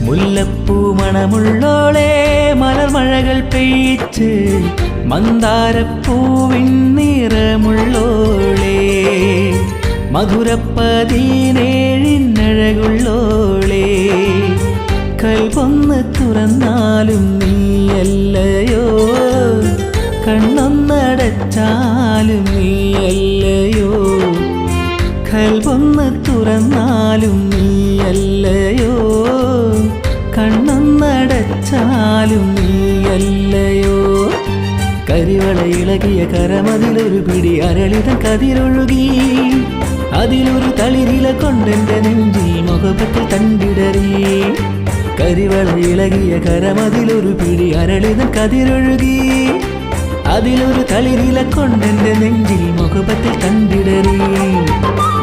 മുല്ലപ്പൂ മണമുള്ളോളെ മലർമഴകൾ പെയ്ച്ച് മന്ദാരപ്പൂവിൻ നിറമുള്ളോളെ മധുരപ്പതിനേഴിനഴകുള്ളോളെ കൽവൊന്ന് തുറന്നാലും നീയല്ലയോ കണ്ണൊന്നടച്ചാലും നീയല്ലയോ കൽവൊന്ന് തുറന്നാലും നീയല്ലയോ കണ്ണൊന്നടച്ചാലും നീയല്ലയോ കരിവള ഇളകിയ കരമതിലൊരു പിടി അരളിത കതിരൊഴുകി അതിലൊരു തളിരില കൊണ്ടെന്റെ നെഞ്ചിൽ മുഖപത്തിൽ തണ്ടിടറി കരിവള ഇളകിയ കരമതിലൊരു പിടി അരളിത കതിരൊഴുകി അതിലൊരു തളിരില കൊണ്ടെന്റെ നെഞ്ചിൽ മുഖപത്തിൽ കണ്ടിടറി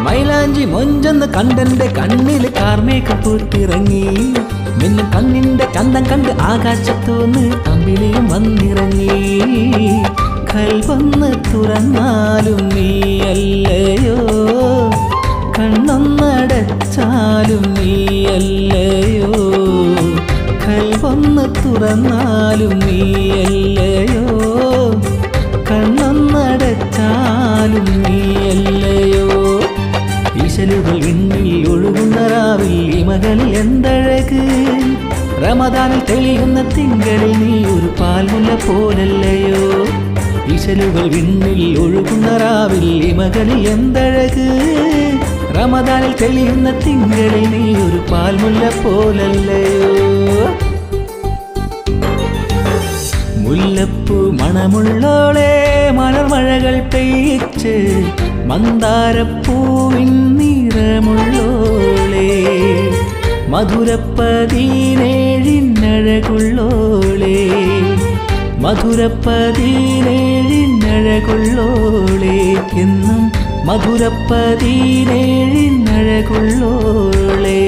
മൈലാഞ്ചി മൊഞ്ചെന്ന് കണ്ടെന്റെ കണ്ണിൽ കാർമേഘം പൂത്തിറങ്ങി മിന്നും കണ്ണിന്റെ ചന്തം കണ്ട് ആകാശത്തൂന്ന് അമ്പിളിയും വന്നിറങ്ങി കൽവൊന്ന് തുറന്നാലും നീയല്ലയോ കണ്ണൊന്നടച്ചാലും നീയല്ലയോ കൽവൊന്ന് തുറന്നാലും നീയല്ലയോ കണ്ണൊന്നടച്ചാലും നീയല്ലയോ ഈശലുകൾ വിണ്ണിൽ ഒഴുകുന്ന രാവിൽ ഇമകളിൽ എന്തഴക് റമദാനിൽ തെളിയുന്ന തിങ്കളിൽ നീ ഒരു പാൽമുല്ല പോലല്ലയോ ഈശലുകൾ വിണ്ണിൽ ഒഴുകുന്ന രാവിൽ ഇമകളിൽ എന്തഴക് റമദാനിൽ തെളിയുന്ന തിങ്കളിൽ നീ ഒരു പാൽമുല്ല പോലല്ലയോ മുല്ലപ്പൂ മണമുള്ളോളെ മലർമഴകൾ പെയ്ച്ച് മന്ദാരപ്പൂവിൻ നിറമുള്ളോളെ മധുരപ്പതിനേഴിനഴകുള്ളോളെ മധുരപ്പതിനേഴിനഴകുള്ളോളെ എന്നും മധുരപ്പതിനേഴിനഴകുള്ളോളെ